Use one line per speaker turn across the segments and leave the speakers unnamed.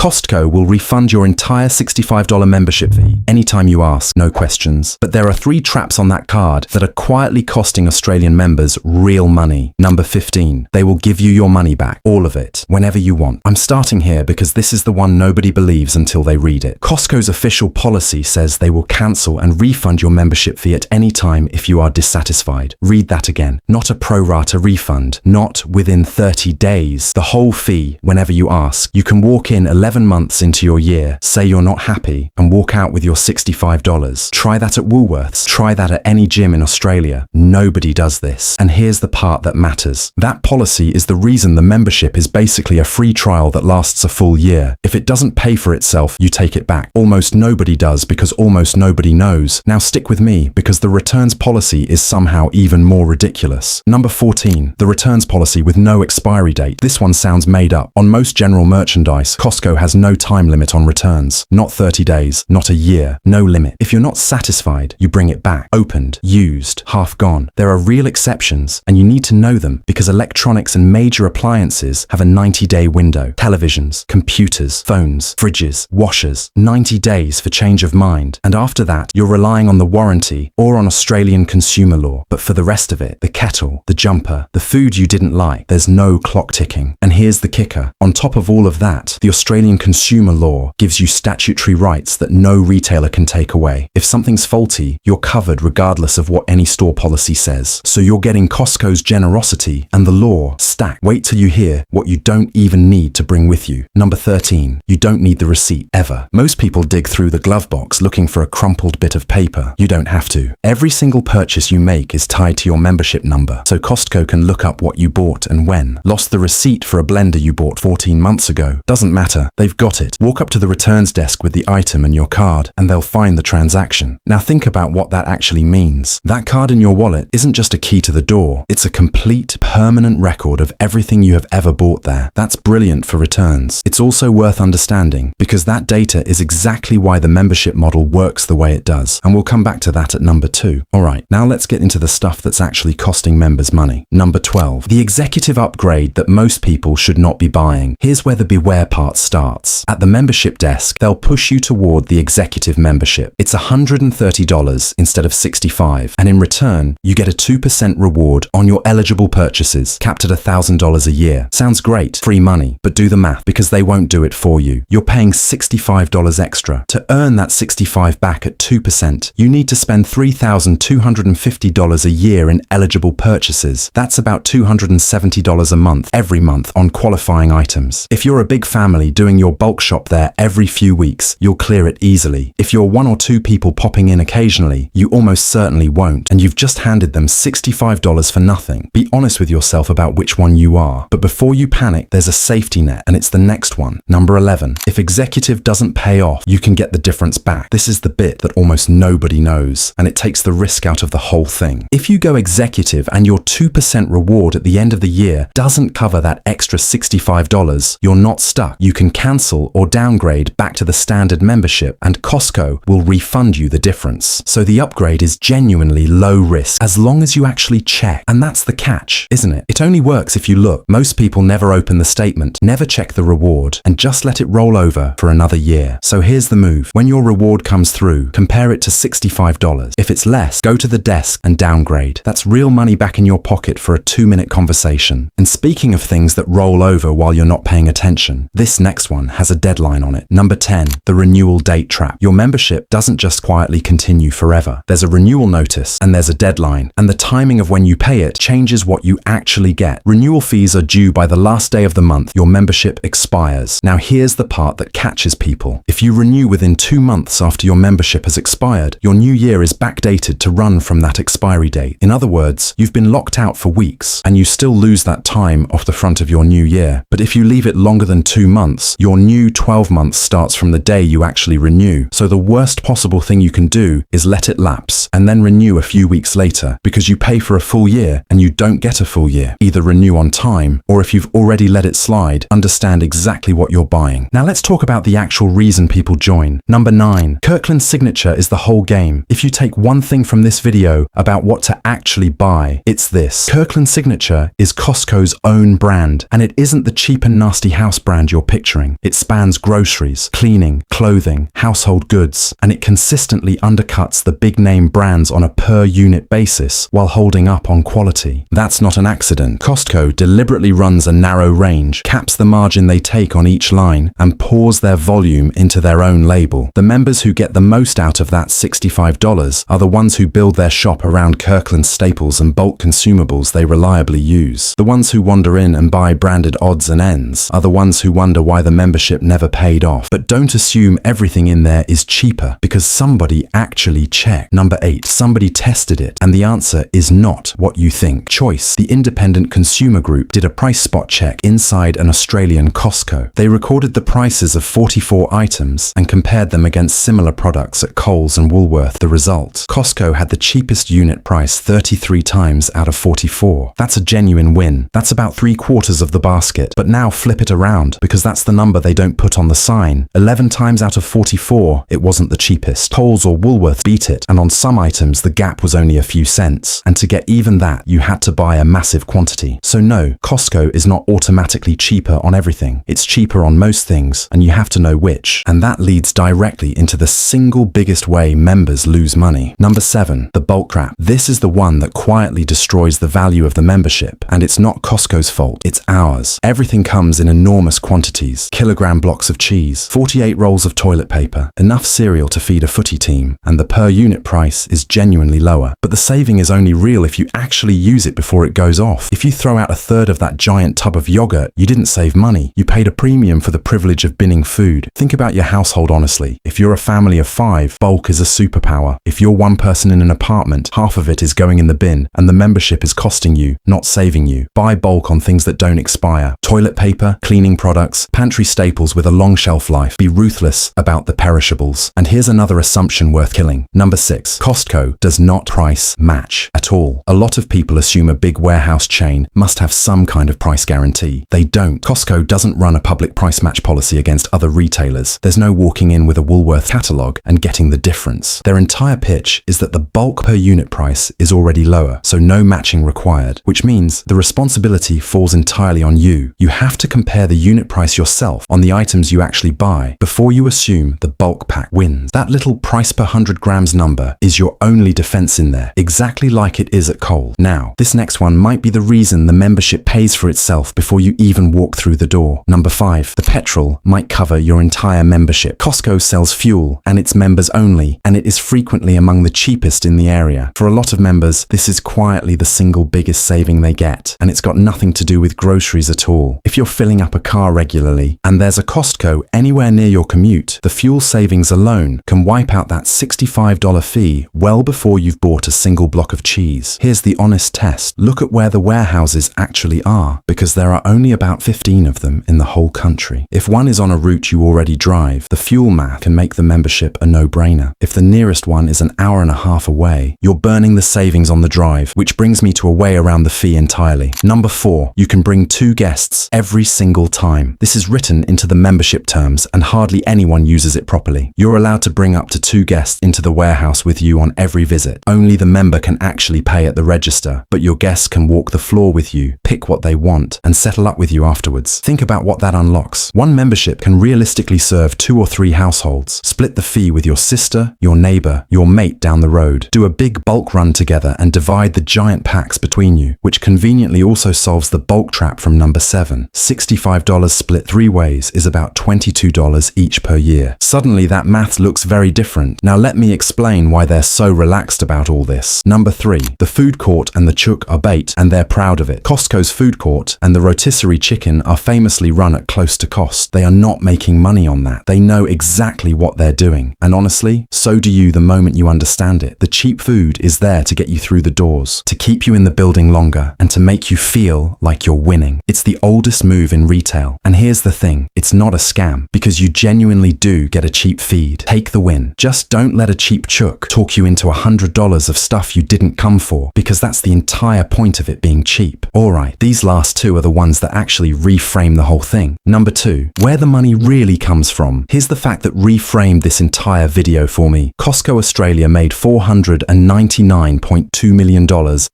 Costco will refund your entire $65 membership fee anytime you ask, no questions. But there are 3 traps on that card that are quietly costing Australian members real money. Number 15, they will give you your money back, all of it, whenever you want. I'm starting here because this is the one nobody believes until they read it. Costco's official policy says they will cancel and refund your membership fee at any time if you are dissatisfied. Read that again. Not a pro rata refund, not within 30 days. The whole fee whenever you ask. You can walk in 11 months into your year, say you're not happy, and walk out with your $65. Try that at Woolworths. Try that at any gym in Australia. Nobody does this. And here's the part that matters. That policy is the reason the membership is basically a free trial that lasts a full year. If it doesn't pay for itself, you take it back. Almost nobody does because almost nobody knows. Now stick with me because the returns policy is somehow even more ridiculous. Number 14, the returns policy with no expiry date. This one sounds made up. On most general merchandise, Costco has no time limit on returns. Not 30 days, not a year, no limit. If you're not satisfied, you bring it back. Opened, used, half gone. There are real exceptions, and you need to know them because electronics and major appliances have a 90-day window. Televisions, computers, phones, fridges, washers, 90 days for change of mind. And after that, you're relying on the warranty or on Australian consumer law. But for the rest of it, the kettle, the jumper, the food you didn't like, there's no clock ticking. And here's the kicker. On top of all of that, the Australian consumer law gives you statutory rights that no retailer can take away. If something's faulty, you're covered regardless of what any store policy says. So you're getting Costco's generosity and the law stacked. Wait till you hear what you don't even need to bring with you. Number 13, you don't need the receipt ever. Most people dig through the glove box looking for a crumpled bit of paper. You don't have to. Every single purchase you make is tied to your membership number, so Costco can look up what you bought and when. Lost the receipt for a blender you bought 14 months ago. Doesn't matter. They've got it. Walk up to the returns desk with the item and your card, and they'll find the transaction. Now think about what that actually means. That card in your wallet isn't just a key to the door. It's a complete, permanent record of everything you have ever bought there. That's brilliant for returns. It's also worth understanding because that data is exactly why the membership model works the way it does. And we'll come back to that at number 2. Alright, now let's get into the stuff that's actually costing members money. Number 12, the executive upgrade that most people should not be buying. Here's where the beware part starts. At the membership desk, they'll push you toward the executive membership. It's $130 instead of $65, and in return, you get a 2% reward on your eligible purchases, capped at $1,000 a year. Sounds great, free money, but do the math because they won't do it for you. You're paying $65 extra. To earn that $65 back at 2%, you need to spend $3,250 a year in eligible purchases. That's about $270 a month, every month, on qualifying items. If you're a big family doing your bulk shop there every few weeks, you'll clear it easily. If you're 1 or 2 people popping in occasionally, you almost certainly won't, and you've just handed them $65 for nothing. Be honest with yourself about which one you are. But before you panic, there's a safety net, and it's the next one. Number 11. If executive doesn't pay off, you can get the difference back. This is the bit that almost nobody knows, and it takes the risk out of the whole thing. If you go executive and your 2% reward at the end of the year doesn't cover that extra $65, you're not stuck. You can cancel or downgrade back to the standard membership, and Costco will refund you the difference. So the upgrade is genuinely low risk as long as you actually check. And that's the catch, isn't it? It only works if you look. Most people never open the statement, never check the reward, and just let it roll over for another year. So here's the move. When your reward comes through, compare it to $65. If it's less, go to the desk and downgrade. That's real money back in your pocket for a 2-minute conversation. And speaking of things that roll over while you're not paying attention, this next one has a deadline on it. Number 10, the renewal date trap. Your membership doesn't just quietly continue forever. There's a renewal notice and there's a deadline, and the timing of when you pay it changes what you actually get. Renewal fees are due by the last day of the month your membership expires. Now here's the part that catches people. If you renew within 2 months after your membership has expired, your new year is backdated to run from that expiry date. In other words, you've been locked out for weeks and you still lose that time off the front of your new year. But if you leave it longer than 2 months, your new 12 months starts from the day you actually renew. So the worst possible thing you can do is let it lapse and then renew a few weeks later, because you pay for a full year and you don't get a full year. Either renew on time, or if you've already let it slide, understand exactly what you're buying. Now let's talk about the actual reason people join. Number 9, Kirkland's signature is the whole game. If you take one thing from this video about what to actually buy, it's this. Kirkland signature is Costco's own brand, and it isn't the cheap and nasty house brand you're picturing. offering. It spans groceries, cleaning, clothing, household goods, and it consistently undercuts the big-name brands on a per-unit basis while holding up on quality. That's not an accident. Costco deliberately runs a narrow range, caps the margin they take on each line, and pours their volume into their own label. The members who get the most out of that $65 are the ones who build their shop around Kirkland staples and bulk consumables they reliably use. The ones who wander in and buy branded odds and ends are the ones who wonder why the membership never paid off. But don't assume everything in there is cheaper, because somebody actually checked. Number 8, somebody tested it, and the answer is not what you think. Choice, the independent consumer group, did a price spot check inside an Australian Costco. They recorded the prices of 44 items and compared them against similar products at Coles and Woolworths. The result: Costco had the cheapest unit price 33 times out of 44. That's a genuine win. That's about 3/4 of the basket. But now flip it around, because that's the number they don't put on the sign. 11 times out of 44, it wasn't the cheapest. Coles or Woolworths beat it, and on some items the gap was only a few cents. And to get even that, you had to buy a massive quantity. So no, Costco is not automatically cheaper on everything. It's cheaper on most things, and you have to know which. And that leads directly into the single biggest way members lose money. Number 7, the bulk trap. This is the one that quietly destroys the value of the membership, and it's not Costco's fault, it's ours. Everything comes in enormous quantities: kilogram blocks of cheese, 48 rolls of toilet paper, enough cereal to feed a footy team, and the per unit price is genuinely lower. But the saving is only real if you actually use it before it goes off. If you throw out a third of that giant tub of yogurt, you didn't save money. You paid a premium for the privilege of binning food. Think about your household honestly. If you're a family of 5, bulk is a superpower. If you're one person in an apartment, half of it is going in the bin, and the membership is costing you, not saving you. Buy bulk on things that don't expire: toilet paper, cleaning products, pantry staples with a long shelf life. Be ruthless about the perishables. And here's another assumption worth killing. Number 6, Costco does not price match at all. A lot of people assume a big warehouse chain must have some kind of price guarantee. They don't. Costco doesn't run a public price match policy against other retailers. There's no walking in with a Woolworths catalog and getting the difference. Their entire pitch is that the bulk per unit price is already lower, so no matching required, which means the responsibility falls entirely on you. You have to compare the unit price yourself on the items you actually buy before you assume the bulk pack wins. That little price per 100 grams number is your only defense in there, exactly like it is at Coles. Now, this next one might be the reason the membership pays for itself before you even walk through the door. Number 5, the petrol might cover your entire membership. Costco sells fuel, and it's members only, and it is frequently among the cheapest in the area. For a lot of members, this is quietly the single biggest saving they get, and it's got nothing to do with groceries at all. If you're filling up a car regularly, and there's a Costco anywhere near your commute, the fuel savings alone can wipe out that $65 fee well before you've bought a single block of cheese. Here's the honest test. Look at where the warehouses actually are, because there are only about 15 of them in the whole country. If one is on a route you already drive, the fuel math can make the membership a no-brainer. If the nearest one is an hour and a half away, you're burning the savings on the drive, which brings me to a way around the fee entirely. Number 4, you can bring 2 guests every single time. This is written into the membership terms, and hardly anyone uses it properly. You're allowed to bring up to 2 guests into the warehouse with you on every visit. Only the member can actually pay at the register, but your guests can walk the floor with you, pick what they want, and settle up with you afterwards. Think about what that unlocks. One membership can realistically serve 2 or 3 households. Split the fee with your sister, your neighbor, your mate down the road. Do a big bulk run together and divide the giant packs between you, which conveniently also solves the bulk trap from number 7. $65 split 3 ways is about $22 each per year. Suddenly that math looks very different. Now let me explain why they're so relaxed about all this. Number 3, the food court and the chook are bait, and they're proud of it. Costco's food court and the rotisserie chicken are famously run at close to cost. They are not making money on that. They know exactly what they're doing. And honestly, so do you the moment you understand it. The cheap food is there to get you through the doors, to keep you in the building longer, and to make you feel like you're winning. It's the oldest move in retail. And here's the thing, it's not a scam, because you genuinely do get a cheap feed. Take the win. Just don't let a cheap chook talk you into $100 of stuff you didn't come for, because that's the entire point of it being cheap. Alright, these last 2 are the ones that actually reframe the whole thing. Number 2, where the money really comes from. Here's the fact that reframed this entire video for me. Costco Australia made $499.2 million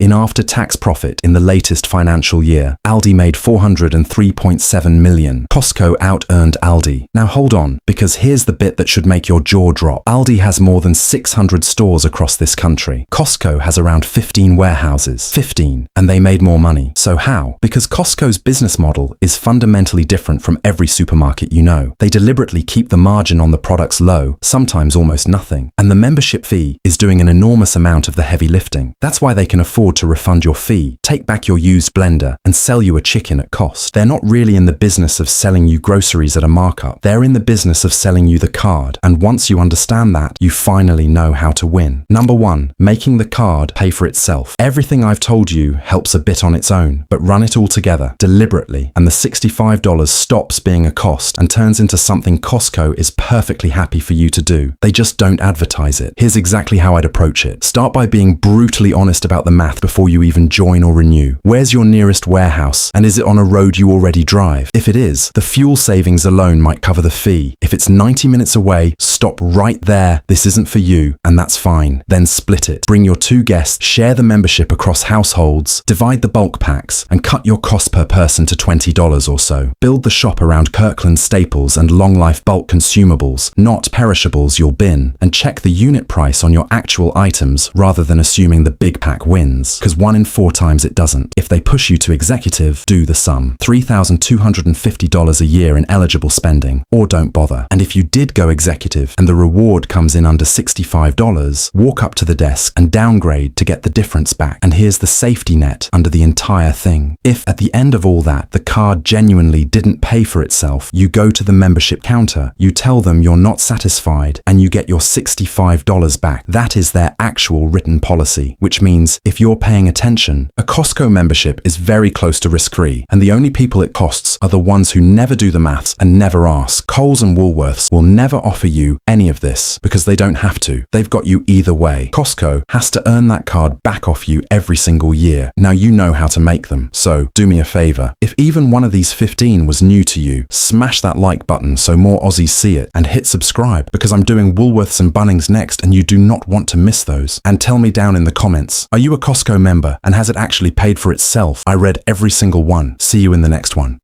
in after-tax profit in the latest financial year. Aldi made $403.7 million. Costco Costco out-earned Aldi. Now hold on, because here's the bit that should make your jaw drop. Aldi has more than 600 stores across this country. Costco has around 15 warehouses. 15. And they made more money. So how? Because Costco's business model is fundamentally different from every supermarket you know. They deliberately keep the margin on the products low, sometimes almost nothing. And the membership fee is doing an enormous amount of the heavy lifting. That's why they can afford to refund your fee, take back your used blender, and sell you a chicken at cost. They're not really in the business of selling you groceries at a markup. They're in the business of selling you the card. And once you understand that, you finally know how to win. Number 1, making the card pay for itself. Everything I've told you helps a bit on its own, but run it all together, deliberately, and the $65 stops being a cost and turns into something Costco is perfectly happy for you to do. They just don't advertise it. Here's exactly how I'd approach it. Start by being brutally honest about the math before you even join or renew. Where's your nearest warehouse, and is it on a road you already drive? If it is, the fuel savings alone might cover the fee. If it's 90 minutes away, stop right there. This isn't for you, and that's fine. Then split it. Bring your 2 guests, share the membership across households, divide the bulk packs, and cut your cost per person to $20 or so. Build the shop around Kirkland staples and long-life bulk consumables, not perishables you'll bin, and check the unit price on your actual items rather than assuming the big pack wins, because 1 in 4 times it doesn't. If they push you to executive, do the sum. $3,250 a year in eligible spending, or don't bother. And if you did go executive and the reward comes in under $65, walk up to the desk and downgrade to get the difference back. And here's the safety net under the entire thing. If at the end of all that, the card genuinely didn't pay for itself, you go to the membership counter, you tell them you're not satisfied, and you get your $65 back. That is their actual written policy, which means if you're paying attention, a Costco membership is very close to risk-free, and the only people it costs are the ones who never do the maths and never ask. Coles and Woolworths will never offer you any of this because they don't have to. They've got you either way. Costco has to earn that card back off you every single year. Now you know how to make them, so do me a favor. If even one of these 15 was new to you, smash that like button so more Aussies see it, and hit subscribe because I'm doing Woolworths and Bunnings next and you do not want to miss those. And tell me down in the comments, are you a Costco member and has it actually paid for itself? I read every single one. See you in the next one.